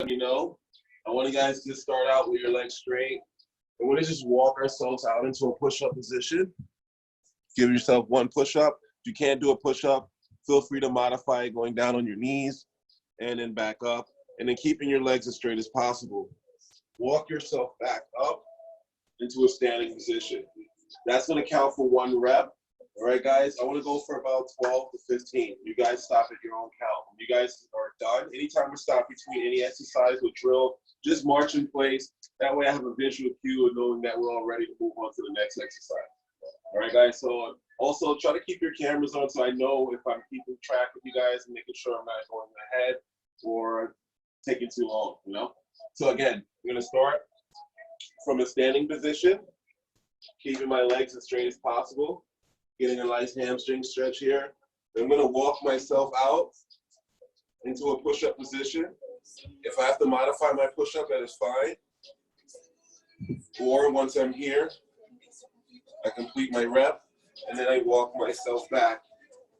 let me know. I want you guys to start out with your legs straight. I want to just walk ourselves out into a push-up position. Give yourself one push-up. If you can't do a push-up, feel free to modify it going down on your knees and then back up, and then keeping your legs as straight as possible. Walk yourself back up into a standing position. That's going to count for 1 rep. All right, guys, I want to go for about 12 to 15. You guys stop at your own count. When you guys are done, anytime we stop between any exercise or drill, just march in place. That way I have a visual cue of knowing that we're all ready to move on to the next exercise. All right, guys, so also try to keep your cameras on so I know if I'm keeping track of you guys and making sure I'm not going ahead or taking too long, you know? So again, we're going to start from a standing position, keeping my legs as straight as possible. Getting a nice hamstring stretch here. I'm gonna walk myself out into a push-up position. If I have to modify my push-up, that is fine. Or once I'm here, I complete my rep, and then I walk myself back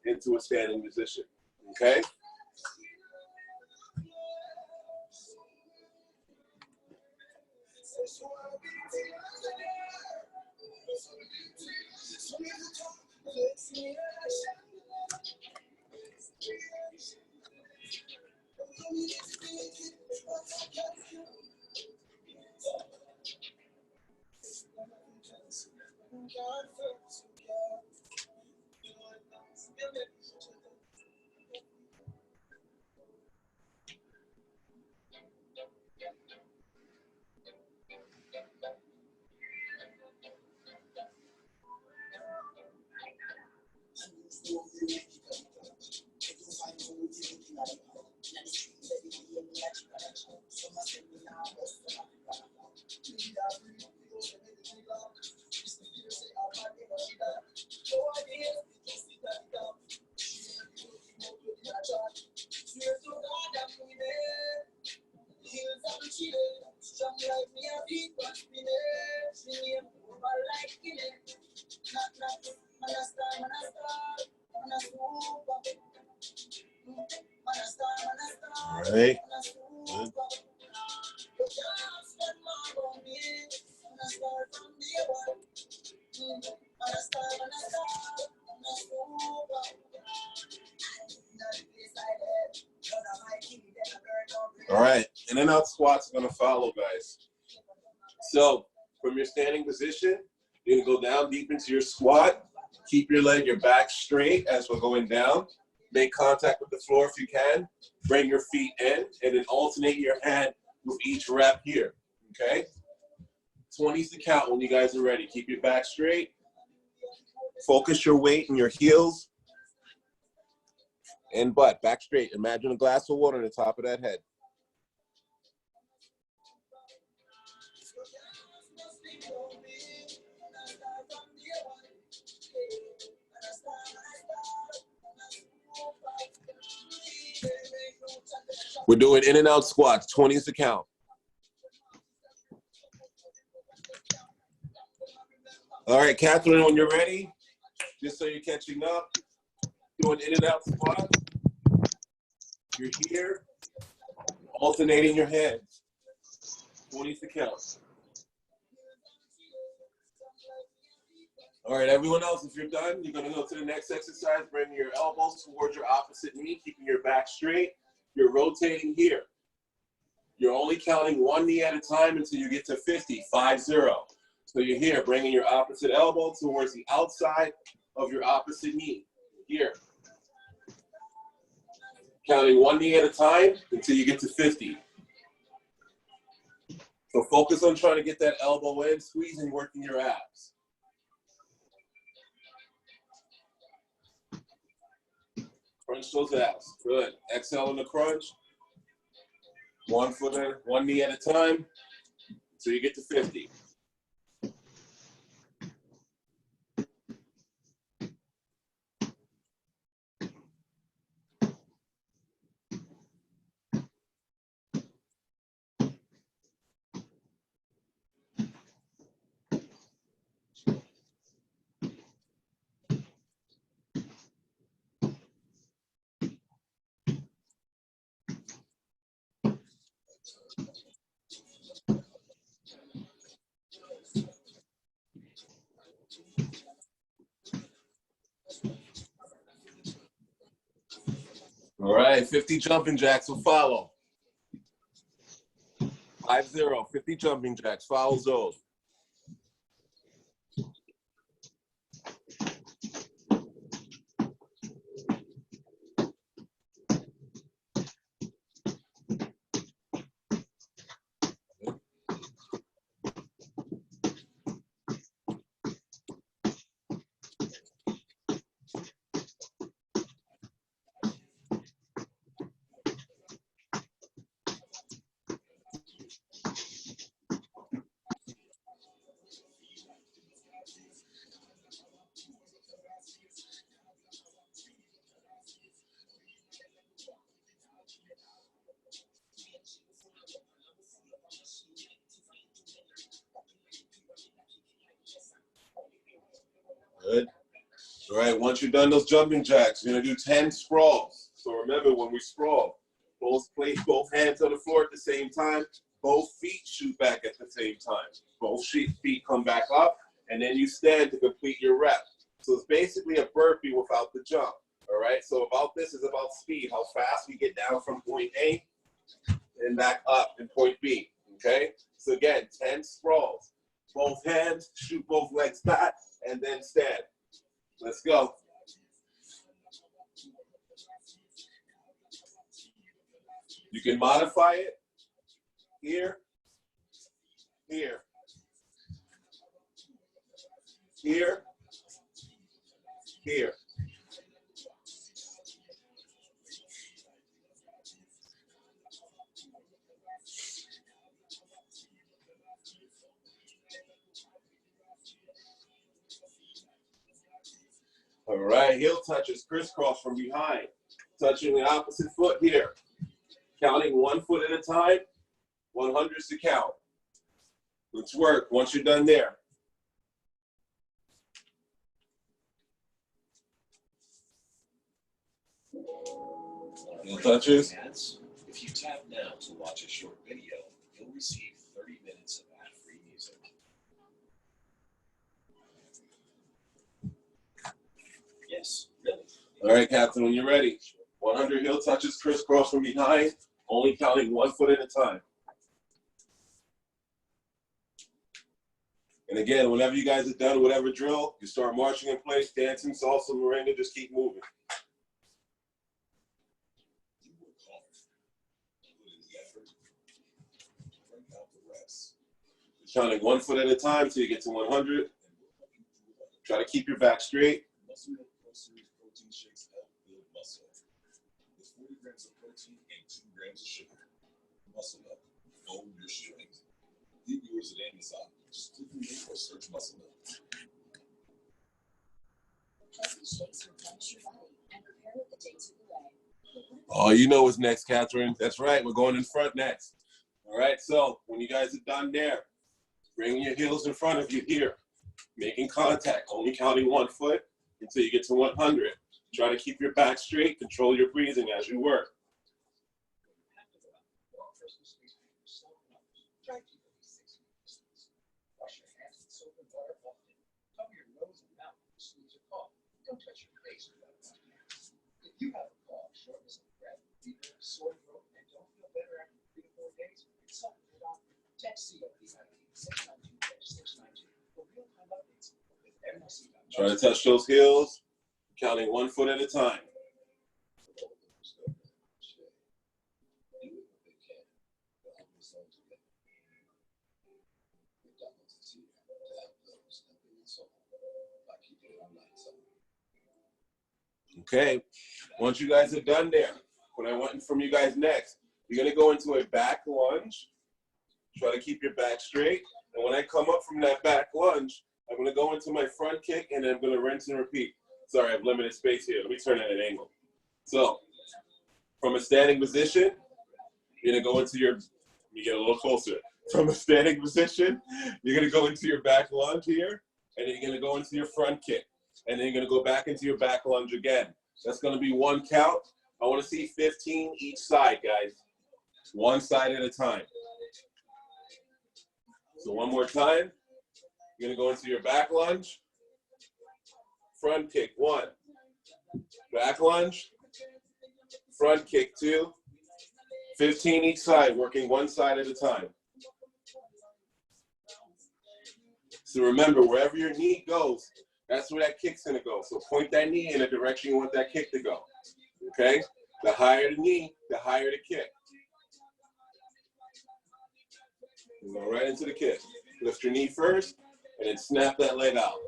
into a standing position, okay? All right. Good. All right, in and out squats are gonna follow, guys. So from your standing position, you're gonna go down deep into your squat. Keep your back straight as we're going down. Make contact with the floor if you can. Bring your feet in, and then alternate your hand with each rep here, okay? 20's the count when you guys are ready. Keep your back straight. Focus your weight in your heels and butt, back straight. Imagine a glass of water on the top of that head. We're doing in and out squats, 20's the count. All right, Catherine, when you're ready, just so you're catching up, doing in and out squats. You're here, alternating your hands. 20's the count. All right, everyone else, if you're done, you're gonna go to the next exercise. Bring your elbows towards your opposite knee, keeping your back straight. You're rotating here. You're only counting 1 knee at a time until you get to 50, 5-0. So you're here, bringing your opposite elbow towards the outside of your opposite knee. Here. Counting 1 knee at a time until you get to 50. So focus on trying to get that elbow in, squeezing, working your abs. Crunch those abs. Good. Exhale in the crunch. 1 knee at a time until you get to 50. All right, 50 jumping jacks will follow. 5-0, 50 jumping jacks, follows those. Good. All right, once you've done those jumping jacks, you're gonna do 10 sprawls. So remember, when we sprawl, both hands on the floor at the same time, both feet shoot back at the same time. Both feet come back up, and then you stand to complete your rep. So it's basically a burpee without the jump. All right, so about this is about speed, how fast we get down from point A and back up in point B. Okay, so again, 10 sprawls. Both hands, shoot both legs back, and then stand. Let's go. You can modify it here, here, here, here. All right, heel touches, crisscross from behind. Touching the opposite foot here. Counting 1 foot at a time, 100s to count. Let's work once you're done there. Heel touches. If you tap now to watch a short video, you'll receive 30 minutes of ad-free music. Yes, really. All right, Captain, when you're ready. 100 heel touches, crisscross from behind, only counting 1 foot at a time. And again, whenever you guys are done, whatever drill, you start marching in place, dancing, salsa, merengue, just keep moving. You work hard, put in the effort, bring out the rest. Counting 1 foot at a time till you get to 100. Try to keep your back straight. Muscle Milk Pro Series protein shakes help build muscle. With 40 grams of protein and 2 grams of sugar. Muscle Milk, own your strength. Get yours at Amazon. Just click the link or search Muscle Milk. Oh, you know what's next, Catherine. That's right, we're going in front next. All right, so when you guys are done there, bring your heels in front of you here. Making contact, only counting 1 foot until you get to 100. Try to keep your back straight, control your breathing as you work. Don't touch your face without touching it. If you have a cough, shortness of breath, fever, sore throat, and don't feel better after 3 to 4 days, consult your doctor. Text COPD-19 692-692 for real-time updates with MLC. Try to touch those heels, counting 1 foot at a time. Okay, once you guys are done there, what I want from you guys next, you're gonna go into a back lunge. Try to keep your back straight. And when I come up from that back lunge, I'm gonna go into my front kick and then I'm gonna rinse and repeat. Sorry, I have limited space here. Let me turn at an angle. So, from a standing position, you're gonna go into your, let me get a little closer. From a standing position, you're gonna go into your back lunge here, and then you're gonna go into your front kick. And then you're gonna go back into your back lunge again. That's gonna be 1 count. I wanna see 15 each side, guys. One side at a time. So one more time. You're gonna go into your back lunge. Front kick, 1. Back lunge. Front kick, 2. 15 each side, working one side at a time. So remember, wherever your knee goes, that's where that kick's gonna go. So point that knee in the direction you want that kick to go, okay? The higher the knee, the higher the kick. You go right into the kick. Lift your knee first, and then snap that leg out.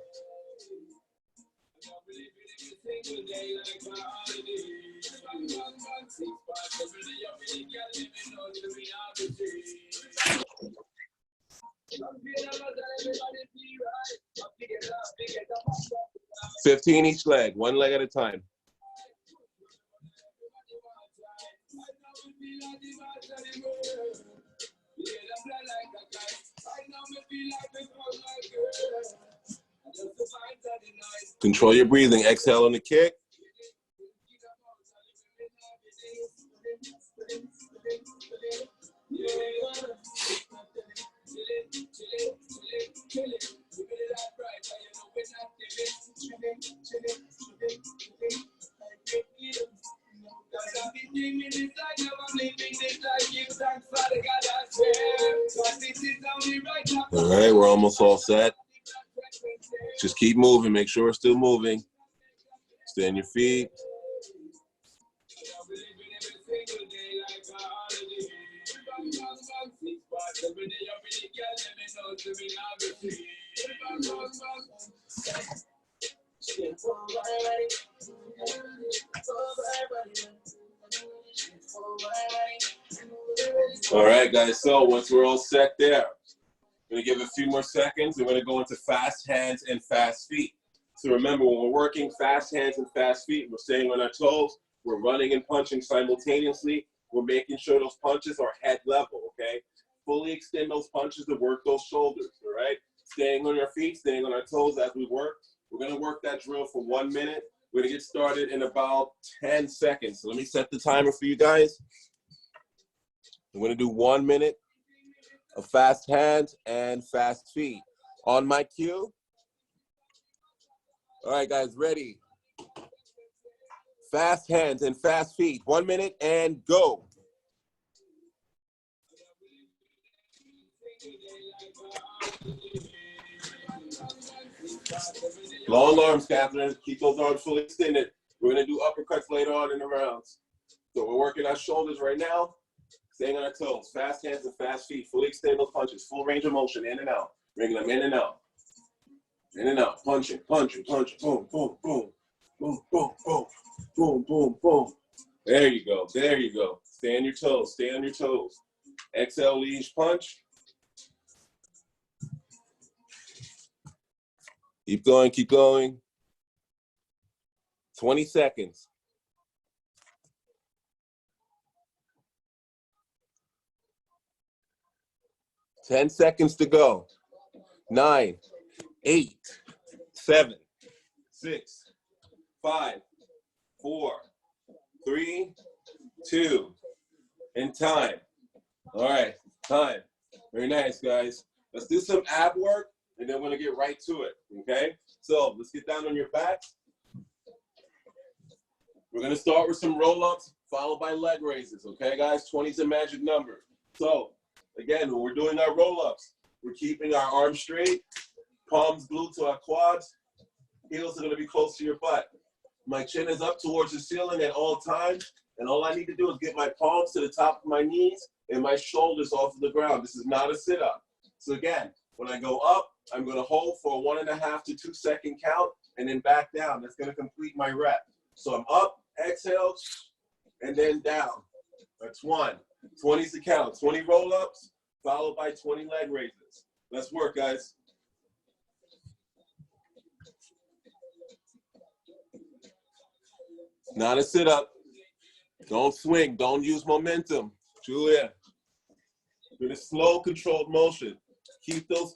$15 each leg, one leg at a time. Control your breathing. Exhale on the kick. All right, we're almost all set. Just keep moving. Make sure we're still moving. Stay on your feet. All right, guys, so once we're all set there, I'm gonna give it a few more seconds. We're gonna go into fast hands and fast feet. So remember, when we're working fast hands and fast feet, we're staying on our toes, we're running and punching simultaneously, we're making sure those punches are head level, okay? Fully extend those punches to work those shoulders, all right? Staying on your feet, staying on our toes as we work. We're gonna work that drill for 1 minute. We're gonna get started in about 10 seconds. So let me set the timer for you guys. I'm gonna do 1 minute of fast hands and fast feet. On my cue. All right, guys, ready? Fast hands and fast feet. 1 minute and go. Long arms, Catherine. Keep those arms fully extended. We're gonna do uppercuts later on in the rounds. So we're working our shoulders right now. Staying on our toes, fast hands and fast feet. Fully extend those punches, full range of motion, in and out. Bringing them in and out. In and out, punching, punching, punching, boom, boom, boom, boom, boom, boom, boom, boom, boom. There you go, there you go. Stay on your toes, stay on your toes. Exhale, liege punch. Keep going, keep going. 20 seconds. 10 seconds to go. 9, 8, 7, 6, 5, 4, 3, 2, and time. All right, time. Very nice, guys. Let's do some ab work, and then we're gonna get right to it, okay? So let's get down on your back. We're gonna start with some roll-ups, followed by leg raises, okay, guys? 20 is a magic number. So, again, when we're doing our roll-ups, we're keeping our arms straight, palms glued to our quads, heels are gonna be close to your butt. My chin is up towards the ceiling at all times, and all I need to do is get my palms to the top of my knees and my shoulders off of the ground. This is not a sit-up. So again, when I go up, I'm gonna hold for a 1.5 to 2 second count, and then back down. That's gonna complete my rep. So I'm up, exhale, and then down. That's 1. 20 is the count. 20 roll-ups, followed by 20 leg raises. Let's work, guys. Not a sit-up. Don't swing. Don't use momentum. Julia. With a slow, controlled motion. Keep those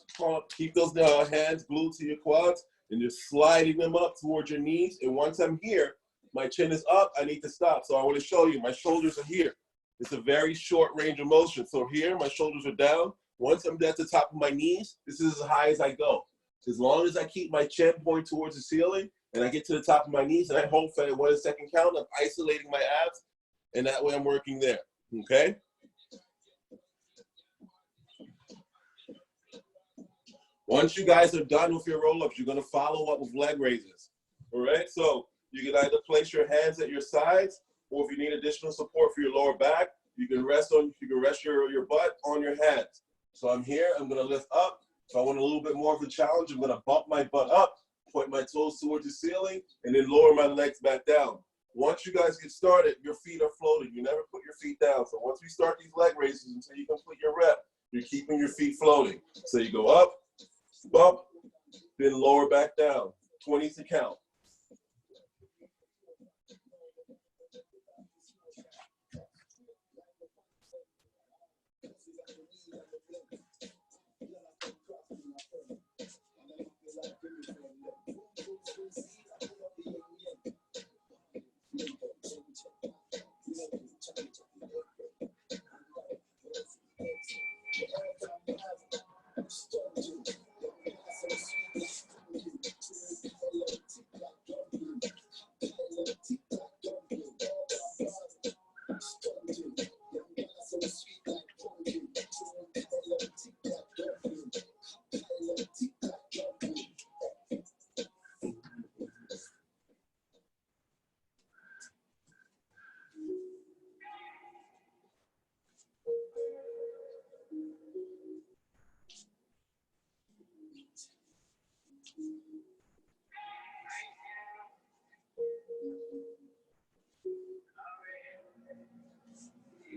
hands glued to your quads and just sliding them up towards your knees. And once I'm here, my chin is up, I need to stop. So I want to show you, my shoulders are here. It's a very short range of motion. So here, my shoulders are down. Once I'm at the top of my knees, this is as high as I go. As long as I keep my chin pointed towards the ceiling and I get to the top of my knees and I hold for 1 second count, I'm isolating my abs, and that way I'm working there, okay? Once you guys are done with your roll-ups, you're gonna follow up with leg raises, all right? So you can either place your hands at your sides, or if you need additional support for your lower back, you can rest your butt on your hands. So I'm here, I'm gonna lift up. If I want a little bit more of a challenge, I'm gonna bump my butt up, point my toes towards the ceiling, and then lower my legs back down. Once you guys get started, your feet are floating. You never put your feet down. So once we start these leg raises until you complete your rep, you're keeping your feet floating. So you go up, bump, then lower back down. 20 to count.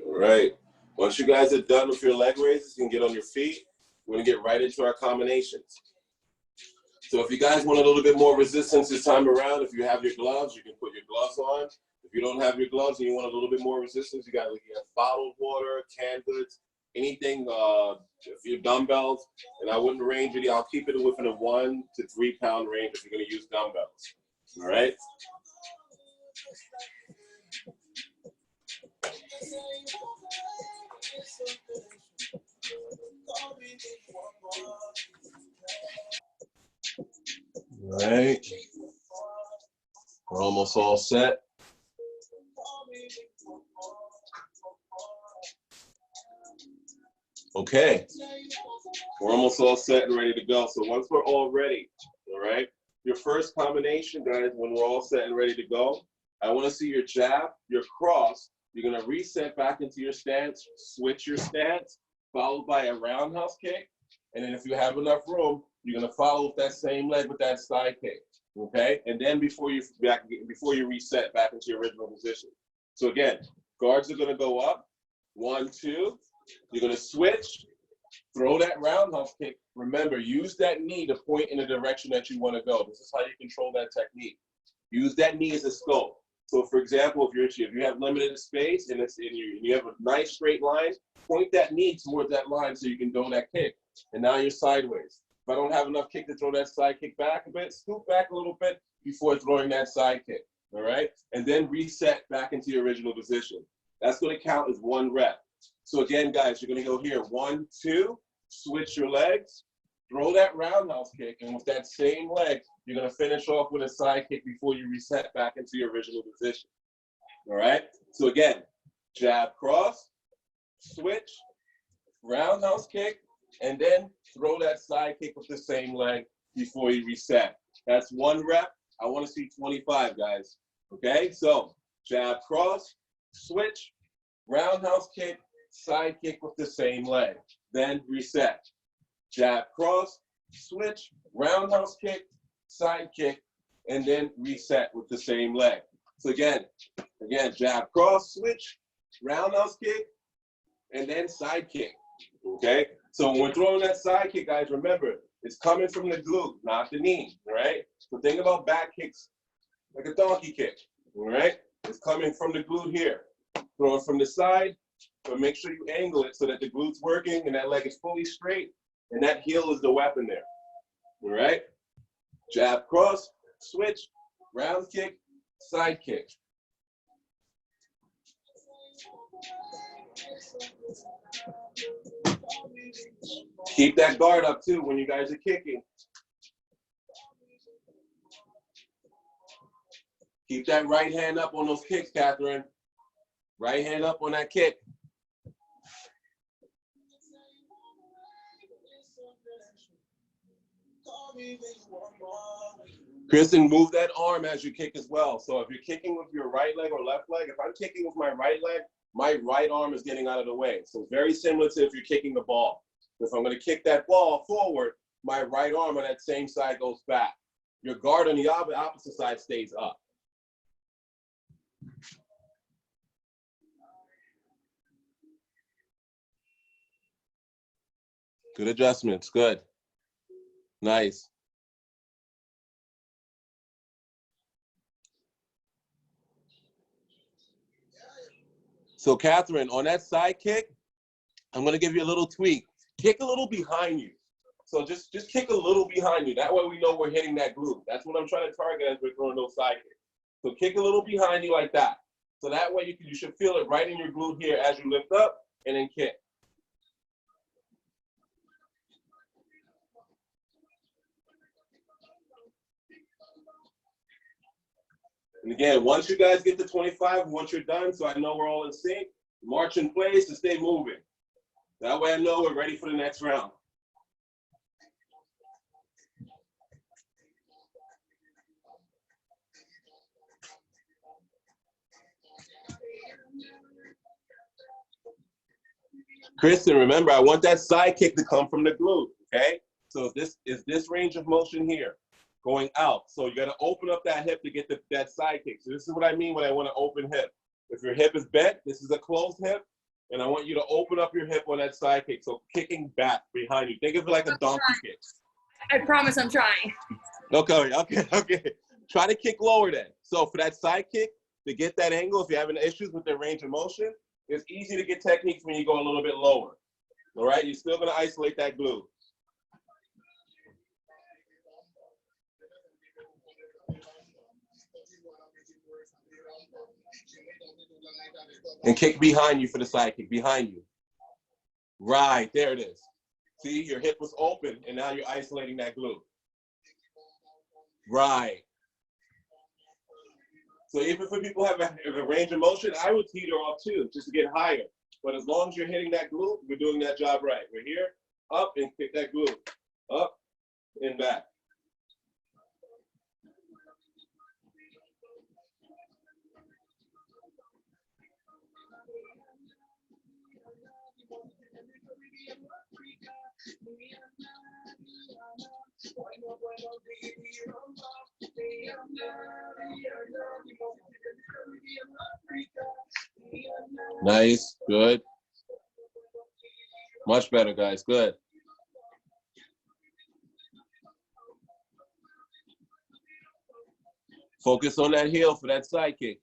All right. Once you guys are done with your leg raises, you can get on your feet. We're gonna get right into our combinations. So if you guys want a little bit more resistance this time around, if you have your gloves, you can put your gloves on. If you don't have your gloves and you want a little bit more resistance, you got bottled water, canned goods, anything, if your dumbbells, and I wouldn't range it, I'll keep it within a 1 to 3 pound range if you're gonna use dumbbells, all right? All right, we're almost all set. Okay, we're almost all set and ready to go. So once we're all ready, all right, your first combination, guys, when we're all set and ready to go, I want to see your jab, your cross. You're going to reset back into your stance, switch your stance, followed by a roundhouse kick. And then if you have enough room, you're going to follow with that same leg with that side kick, okay? And then before you reset back into your original position. So again, guards are going to go up, 1, 2. You're going to switch, throw that roundhouse kick. Remember, use that knee to point in the direction that you want to go. This is how you control that technique. Use that knee as a scope. So for example, if you have limited space and you have a nice straight line, point that knee towards that line so you can throw that kick. And now you're sideways. If I don't have enough kick to throw that side kick back a bit, scoop back a little bit before throwing that side kick, all right? And then reset back into your original position. That's going to count as 1 rep. So again, guys, you're going to go here, 1, 2, switch your legs, throw that roundhouse kick, and with that same leg, you're going to finish off with a side kick before you reset back into your original position. All right? So again, jab, cross, switch, roundhouse kick, and then throw that side kick with the same leg before you reset. That's 1 rep. I want to see 25, guys. Okay? So jab, cross, switch, roundhouse kick, side kick with the same leg. Then reset. Jab, cross, switch, roundhouse kick, side kick, and then reset with the same leg. So again, jab, cross, switch, roundhouse kick, and then side kick, okay? So when we're throwing that side kick, guys, remember, it's coming from the glute, not the knee, all right? So think about back kicks like a donkey kick, all right? It's coming from the glute here. Throw it from the side, but make sure you angle it so that the glute's working and that leg is fully straight, and that heel is the weapon there, all right? Jab, cross, switch, round kick, side kick. Keep that guard up too when you guys are kicking. Keep that right hand up on those kicks, Catherine. Right hand up on that kick. Kristen, move that arm as you kick as well. So if you're kicking with your right leg or left leg, if I'm kicking with my right leg, my right arm is getting out of the way. So very similar to if you're kicking the ball. If I'm going to kick that ball forward, my right arm on that same side goes back. Your guard on the opposite side stays up. Good adjustments, good. Nice. So Catherine, on that side kick, I'm gonna give you a little tweak. Kick a little behind you. So just kick a little behind you. That way we know we're hitting that glute. That's what I'm trying to target as we're throwing those side kicks. So kick a little behind you like that. So that way you should feel it right in your glute here as you lift up and then kick. And again, once you guys get to 25, once you're done, so I know we're all in sync, march in place and stay moving. That way I know we're ready for the next round. Kristen, remember, I want that side kick to come from the glute, okay? So this is this range of motion here, going out. So you gotta open up that hip to get that side kick. So this is what I mean when I want an open hip. If your hip is bent, this is a closed hip, and I want you to open up your hip on that side kick. So kicking back behind you. Think of it like a donkey kick. I promise I'm trying. Okay. Try to kick lower then. So for that side kick, to get that angle, if you're having issues with the range of motion, it's easy to get techniques when you go a little bit lower. All right, you're still gonna isolate that glute. And kick behind you for the side kick, behind you. Right, there it is. See, your hip was open, and now you're isolating that glute. Right. So even if people have a range of motion, I would teeter off too, just to get higher. But as long as you're hitting that glute, we're doing that job right. We're here, up, and kick that glute. Up, and back. Nice, good. Much better, guys, good. Focus on that heel for that side kick.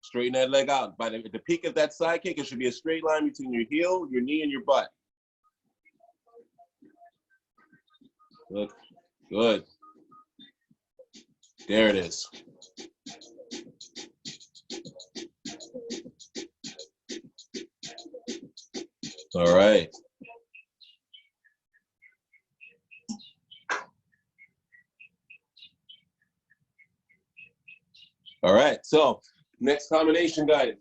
Straighten that leg out. By the peak of that side kick, it should be a straight line between your heel, your knee, and your butt. Good, good. There it is. All right. All right, so next combination, guys.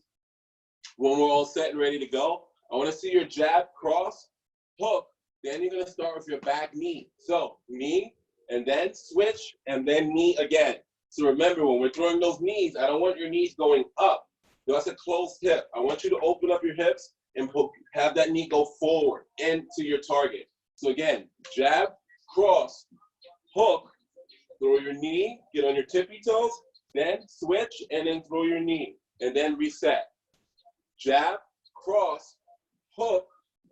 When we're all set and ready to go, I want to see your jab, cross, hook. Then you're going to start with your back knee. So knee, and then switch, and then knee again. So remember, when we're throwing those knees, I don't want your knees going up. That's a closed hip. I want you to open up your hips and have that knee go forward into your target. So again, jab, cross, hook, throw your knee, get on your tippy toes, then switch, and then throw your knee, and then reset. Jab, cross, hook,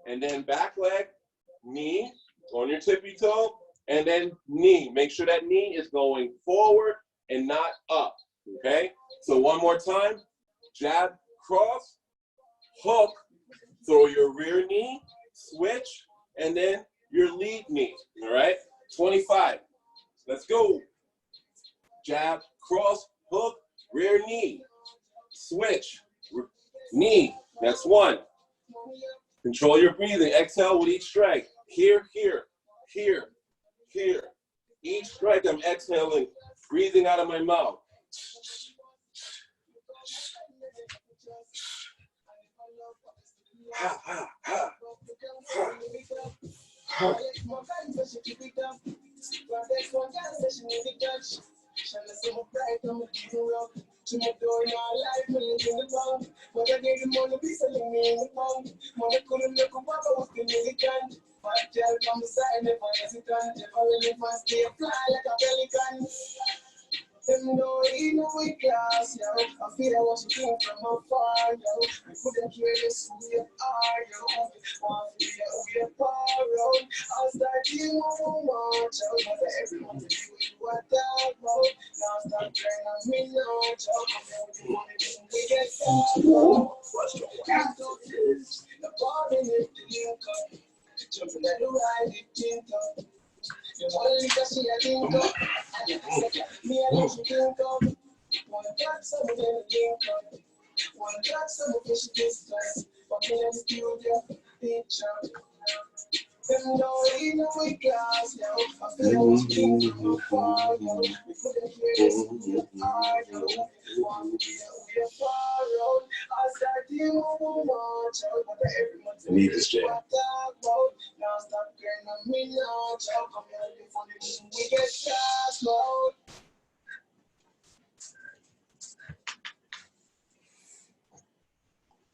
and then back leg, knee, on your tippy toe, and then knee. Make sure that knee is going forward and not up, okay? So one more time, jab, cross, hook, throw your rear knee, switch, and then your lead knee, all right? 25, let's go. Jab, cross, hook, rear knee, switch, knee, that's one. Control your breathing. Exhale with each strike. Here, here, here, here. Each strike, I'm exhaling, breathing out of my mouth. Ha, ha, ha. Ha, ha. To my door, now life will in the mouth. But I gave the money, be selling me in the pound. Money couldn't make a papa was the militant. But tell come beside, never hesitant. Never really fast, stay fly like a pelican. Them know he know we class, yo. I feel I was looking from afar, yo. I couldn't care less who you are, yo. One feel we are borrowed. I'll start you more, yo. But everyone to do what I know. Now start trying on me, no, yo. We get borrowed. Can't do this. The body is the income. Jumping at the ride, it didn't come. You want to see a drink up, me and you drink up. One got some of them drink up. One got some of this distance. But me and you get picture. Them know even we class, yo. I feel I was king from afar, yo. We couldn't hear this, we are, yo. One we are far out. I started moving on, yo. But everyone I need this jam. now stop getting on me now, yo. Come here, for the we get fast mode.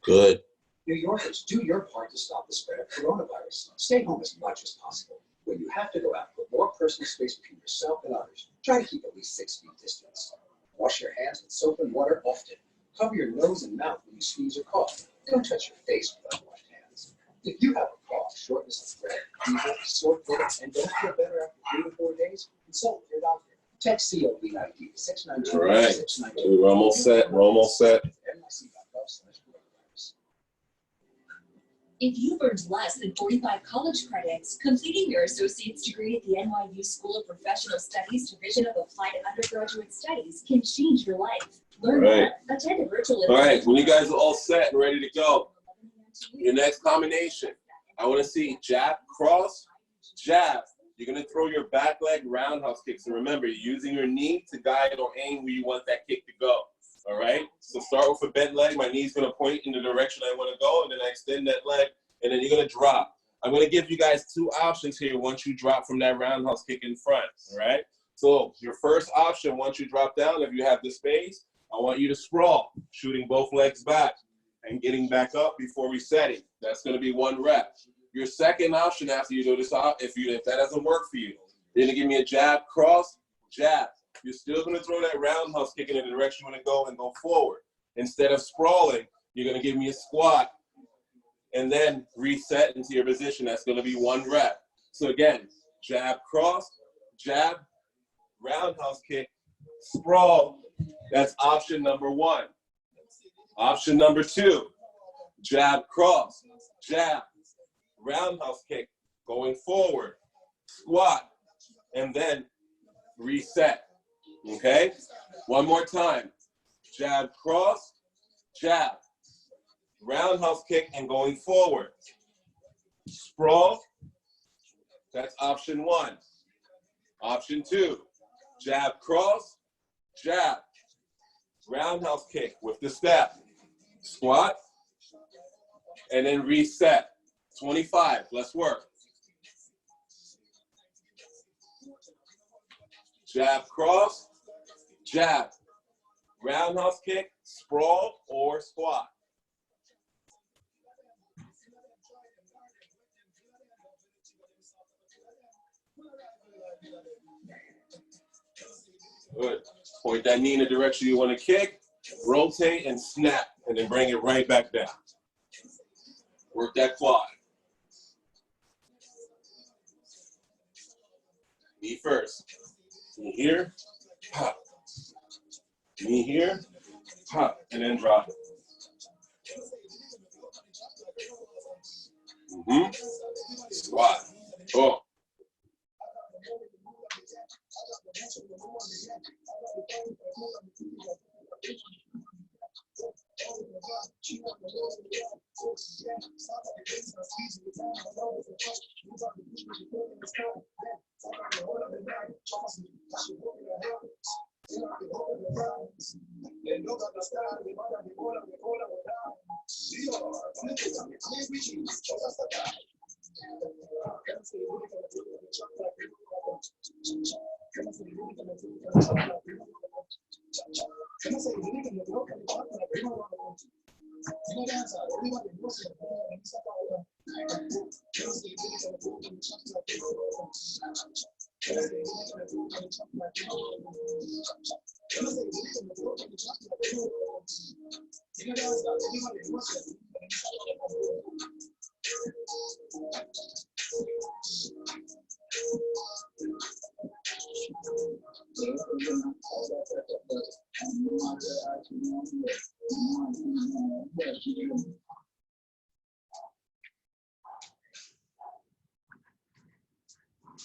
Good. New Yorkers, do your part to stop the spread of coronavirus. Stay home as much as possible. When you have to go out, put more personal space between yourself and others. Try to keep at least 6 feet distance. Wash your hands with soap and water often. Cover your nose and mouth when you sneeze or cough. Don't touch your face with unwashed hands. If you have a cough, shortness of breath, fever, sore throat, and don't feel better after 3 to 4 days, consult with your doctor. Text COVID-19 to 692. All right. We're almost set. We're almost set. If you've earned less than 45 college credits, completing your associate's degree at the NYU School of Professional Studies Division of Applied Undergraduate Studies can change your life. Learn more. Attend a virtual event. All right, when you guys are all set and ready to go, your next combination, I want to see jab, cross, jab. You're going to throw your back leg roundhouse kicks. And remember, you're using your knee to guide or aim where you want that kick to go. All right, so start with a bent leg. My knee's gonna point in the direction I wanna go, and then I extend that leg, and then you're gonna drop. I'm gonna give you guys 2 options here once you drop from that roundhouse kick in front, all right? So your first option, once you drop down, if you have the space, I want you to sprawl, shooting both legs back and getting back up before resetting. That's gonna be 1 rep. Your second option after you do this, if that doesn't work for you, you're gonna give me a jab, cross, jab. You're still going to throw that roundhouse kick in the direction you want to go and go forward. Instead of sprawling, you're going to give me a squat and then reset into your position. That's going to be 1 rep. So again, jab, cross, jab, roundhouse kick, sprawl. That's option number 1. Option number 2, jab, cross, jab, roundhouse kick, going forward, squat, and then reset. Okay, 1 more time. Jab, cross, jab, roundhouse kick, and going forward. Sprawl, that's option 1. Option 2, jab, cross, jab, roundhouse kick with the step. Squat, and then reset. 25, let's work. Jab, cross, jab, roundhouse kick, sprawl, or squat. Good. Point that knee in the direction you want to kick, rotate and snap, and then bring it right back down. Work that quad. Knee first. Knee here, pop. Knee here, pop, and then drop it. Squat. Oh.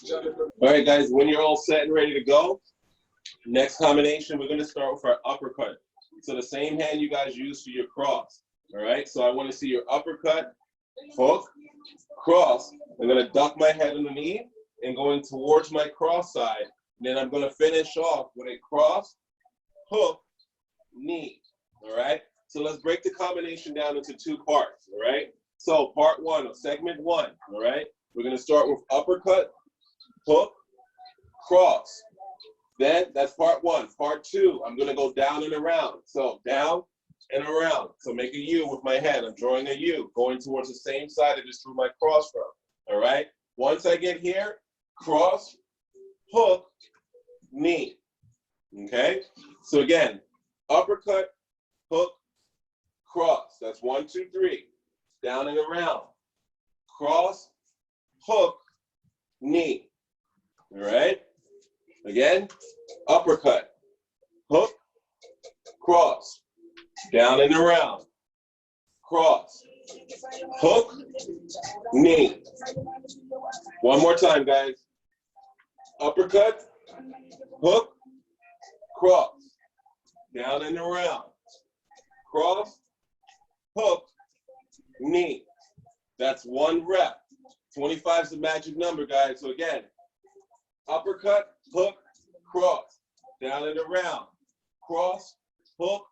All right, guys, when you're all set and ready to go, next combination, we're gonna start with our uppercut. So the same hand you guys use for your cross, all right? So I wanna see your uppercut, hook, cross. I'm gonna duck my head underneath and going towards my cross side. Then I'm gonna finish off with a cross, hook, knee, all right? So let's break the combination down into two parts, all right? So part one of segment one, all right? We're gonna start with uppercut, hook, cross. Then that's part one. Part two, I'm gonna go down and around. So down and around. So make a U with my head. I'm drawing a U, going towards the same side I just threw my cross from. All right? Once I get here, cross, hook, knee. Okay? So again, uppercut, hook, cross. That's 1, 2, 3. Down and around. Cross, hook, knee. All right? Again, uppercut, hook, cross, down and around, cross, hook, knee. One more time, guys. Uppercut, hook, cross, down and around, cross, hook, knee. That's one rep. 25 is the magic number, guys. So again, uppercut, hook, cross, down and around, cross, hook,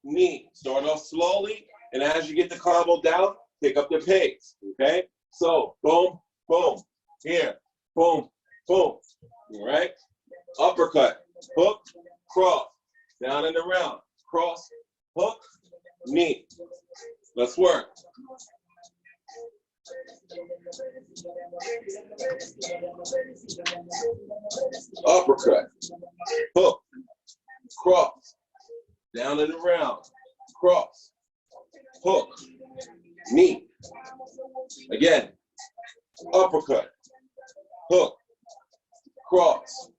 knee. Start off slowly, and as you get the combo down, pick up the pace, okay? So, boom, boom, here, boom, boom, all right? Uppercut, hook, cross, down and around, cross, hook, knee. Let's work. Uppercut, hook, cross, down and around, cross, hook, knee. Again, uppercut, hook, cross,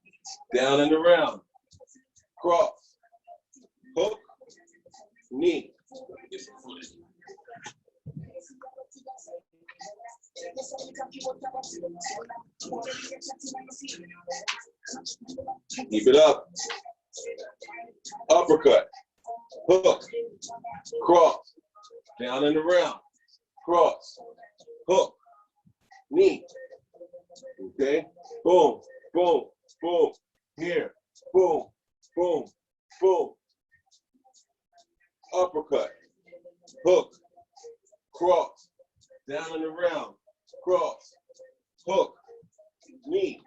down and around, cross, hook, knee. Keep it up. Uppercut, hook, cross, down and around, cross, hook, knee. Okay? Boom, boom, boom. Here, boom, boom, boom. Uppercut, hook, cross, down and around, cross, hook, knee.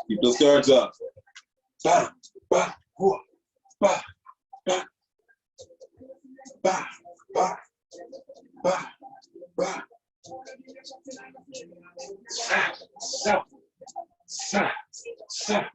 Keep those guards up. Ba, ba, whoa, ba, ba, ba, ba, ba, ba. Sa, sa, sa, sa.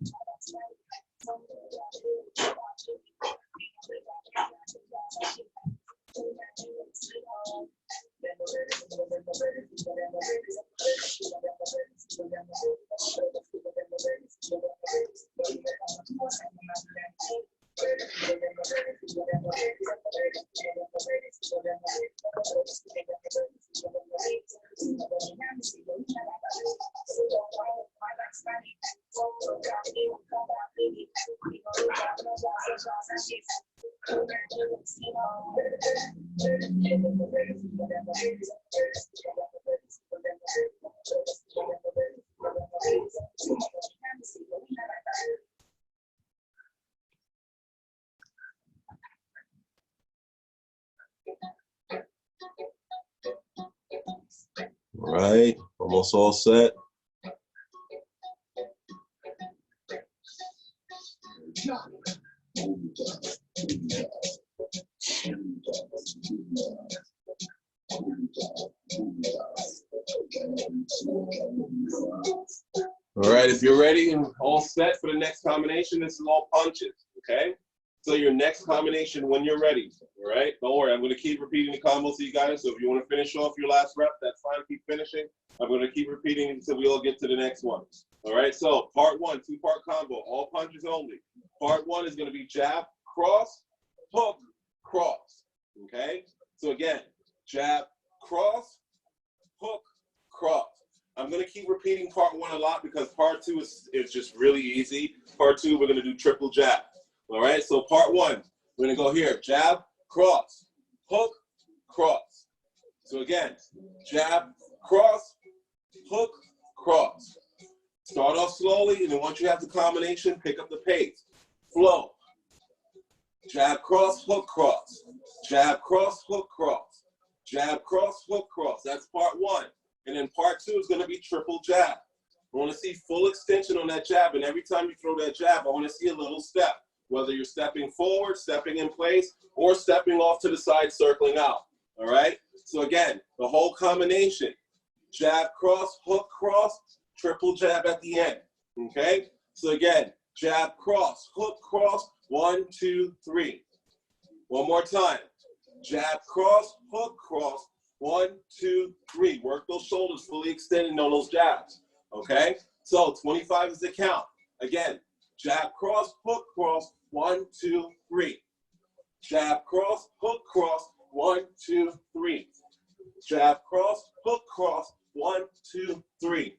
All right, almost all set. All right, if you're ready and all set for the next combination, this is all punches, okay? So your next combination when you're ready, all right? Don't worry, I'm gonna keep repeating the combo so you got it. So if you wanna finish off your last rep, that's fine, keep finishing. I'm gonna keep repeating until we all get to the next one. All right, so part one, two-part combo, all punches only. Part one is gonna be jab, cross, hook, cross, okay? So again, jab, cross, hook, cross. I'm gonna keep repeating part one a lot because part two is just really easy. Part two, we're gonna do triple jab. All right, so part one, we're gonna go here, jab, cross, hook, cross. So again, jab, cross, hook, cross. Start off slowly, and then once you have the combination, pick up the pace. Flow. Jab, cross, hook, cross. Jab, cross, hook, cross. Jab, cross, hook, cross. That's part one. And then part two is going to be triple jab. I want to see full extension on that jab, and every time you throw that jab, I want to see a little step, whether you're stepping forward, stepping in place, or stepping off to the side, circling out. All right? So again, the whole combination, jab, cross, hook, cross, triple jab at the end. Okay? So again, jab, cross, hook, cross, 1, 2, 3. One more time. Jab, cross, hook, cross, 1, 2, 3. Work those shoulders fully extended on those jabs. Okay? So 25 is the count. Again, jab, cross, hook, cross, 1, 2, 3. Jab, cross, hook, cross, 1, 2, 3. Jab, cross, hook, cross, 1, 2, 3.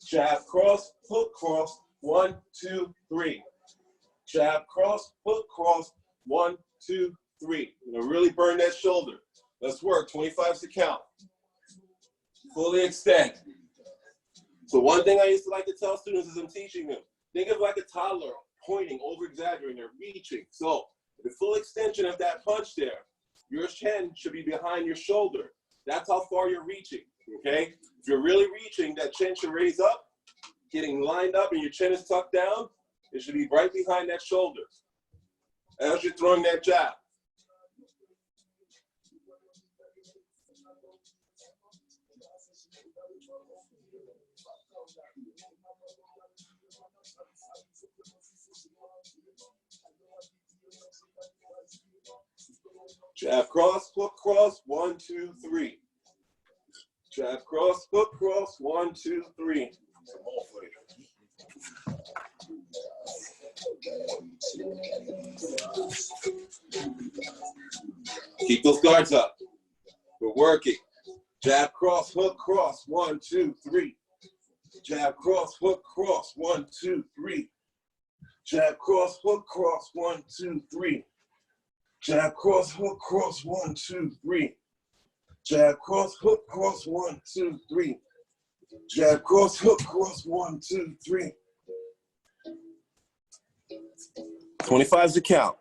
Jab, cross, hook, cross, 1, 2, 3. Jab, cross, hook, cross, 1, 2, 3. You're gonna really burn that shoulder. Let's work. 25 is the count. Fully extend. So one thing I used to like to tell students as I'm teaching them, think of like a toddler pointing, over-exaggerating, they're reaching. So the full extension of that punch there, your chin should be behind your shoulder. That's how far you're reaching, okay? If you're really reaching, that chin should raise up, getting lined up, and your chin is tucked down. It should be right behind that shoulder as you're throwing that jab. Jab, cross, hook, cross, 1, 2, 3. Jab, cross, hook, cross, 1, 2, 3. Keep those guards up. We're working. Jab, cross, hook, cross, 1, 2, 3. Jab, cross, hook, cross, 1, 2, 3. Jab, cross, hook, cross, 1, 2, 3. Jab, cross, hook, cross, 1, 2, 3. Jab, cross, hook, cross, 1, 2, 3. Jab, cross, hook, cross, 1, 2, 3. 25 is the count.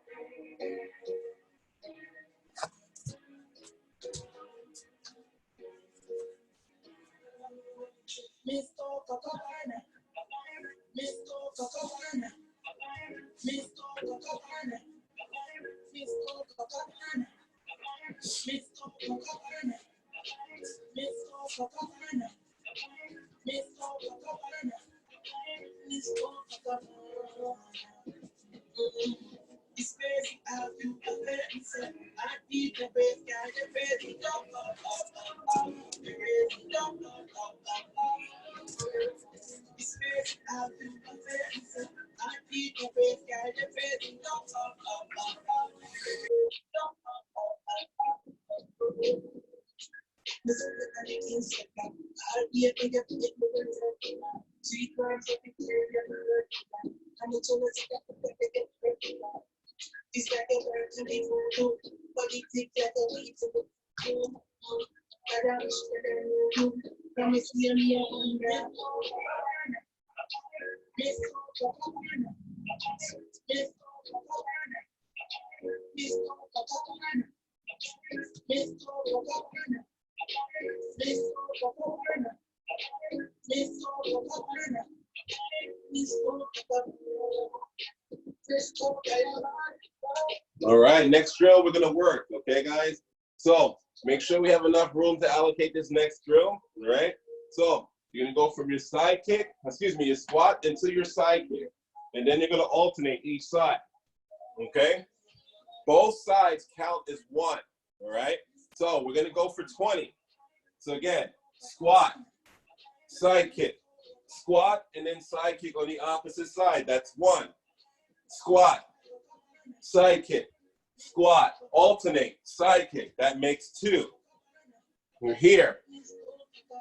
All right, next drill we're gonna work, okay, guys? So make sure we have enough room to allocate this next drill, all right? So you're gonna go from your side kick, your squat into your side kick. And then you're gonna alternate each side, okay? Both sides count as one, all right? So we're gonna go for 20. So again, squat, side kick, squat, and then side kick on the opposite side. That's 1. Squat, side kick, squat, alternate, side kick. That makes 2. We're here,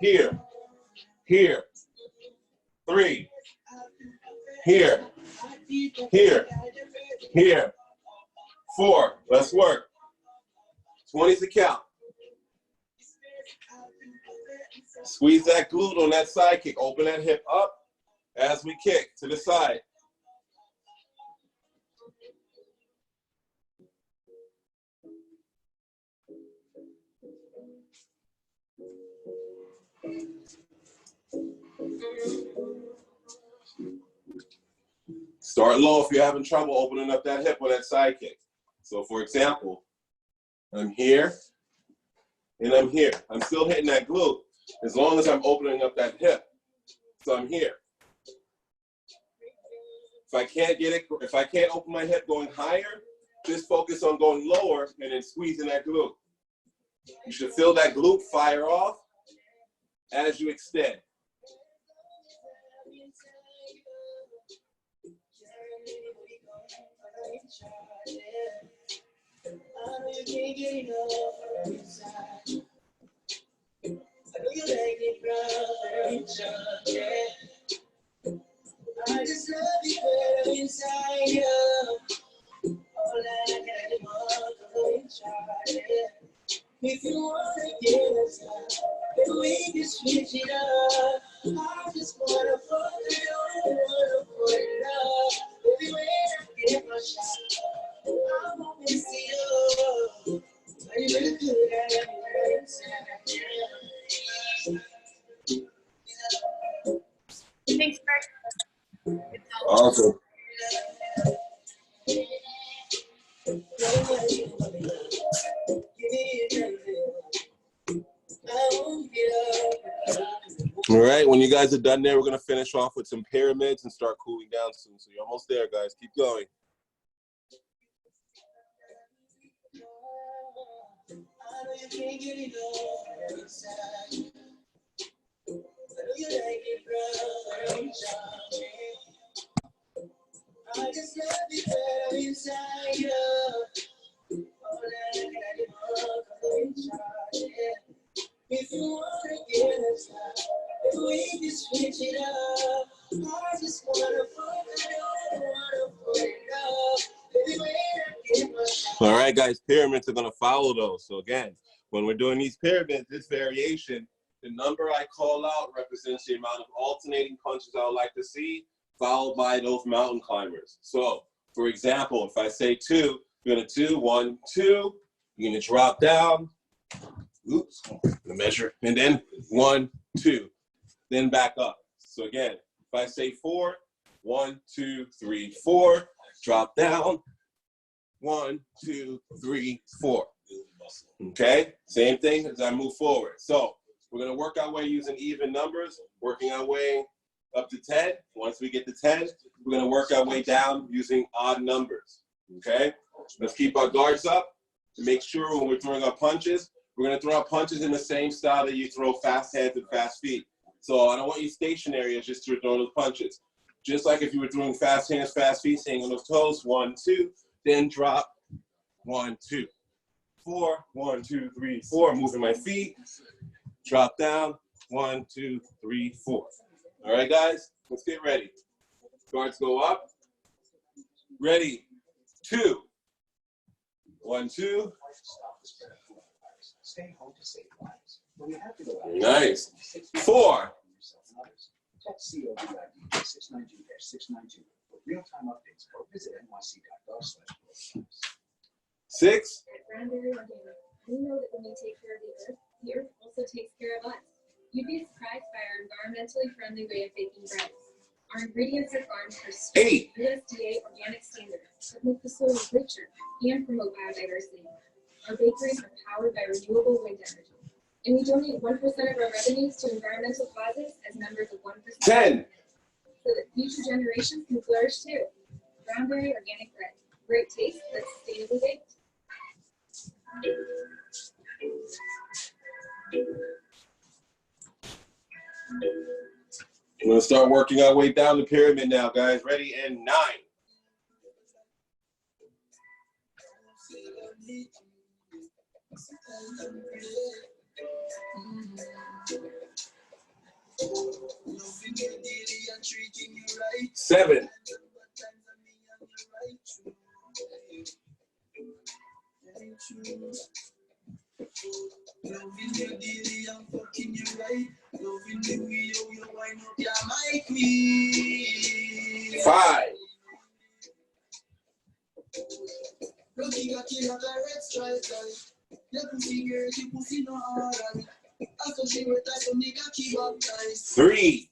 here, here, 3, here, here, here, 4. Let's work. 20's the count. Squeeze that glute on that side kick. Open that hip up as we kick to the side. Start low if you're having trouble opening up that hip on that side kick. So for example, I'm here and I'm here. I'm still hitting that glute as long as I'm opening up that hip. So I'm here. If I can't get it, if I can't open my hip going higher, just focus on going lower and then squeezing that glute. You should feel that glute fire off as you extend. I just love you better inside you. All that I got inside. If you wanna get us out, then we can switch it up. I just wanna fuck it, I wanna put it up. Everywhere I get my shot, I wanna see you. Are you really good at everywhere inside? Thanks, Greg. Awesome. All right, when you guys are done there, we're gonna finish off with some pyramids and start cooling down soon. So you're almost there, guys. Keep going. I just love you better inside you. All that I got inside. If you wanna get us out, then we can switch it up. I just wanna fuck it up, wanna put it up. Everywhere I get my shot. All right, guys, pyramids are gonna follow those. So again, when we're doing these pyramids, this variation, the number I call out represents the amount of alternating punches I would like to see, followed by those mountain climbers. So, for example, if I say 2, you're gonna 2, 1, 2. You're gonna drop down. Oops, the measure, and then 1, 2, then back up. So again, if I say 4, 1, 2, 3, 4, drop down. 1, 2, 3, 4. Okay, same thing as I move forward. So we're gonna work our way using even numbers, working our way up to 10. Once we get to 10, we're gonna work our way down using odd numbers. Okay, let's keep our guards up to make sure when we're throwing our punches, we're gonna throw our punches in the same style that you throw fast hands and fast feet. So I don't want you stationary as just to throw those punches. Just like if you were throwing fast hands, fast feet, staying on those toes, 1, 2, then drop, 1, 2, 4, 1, 2, 3, 4, moving my feet, drop down, 1, 2, 3, 4. All right, guys, Let's get ready. Guards go up. Ready. 2. 1, 2. Stay home to save lives. When you have to go out, Nice. 4. text COVID-19 692-692 for real-time updates or visit nyc.gov/. 6. Granbury Organic. We know that when we take care of the earth also takes care of us. You'd be surprised by our environmentally friendly way of baking bread. Our ingredients are farmed for strict 8. USDA organic standards that make the soil richer and promote biodiversity. Our bakeries are powered by renewable wind energy. And we donate 1% of our revenues to environmental causes as members of 1%. 10. So that future generations can flourish too. Granbury Organic Bread. Great taste that's sustainably baked. We're going to start working our way down the pyramid now, guys. Ready? And 9. Seven. 5. Three.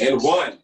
And 1.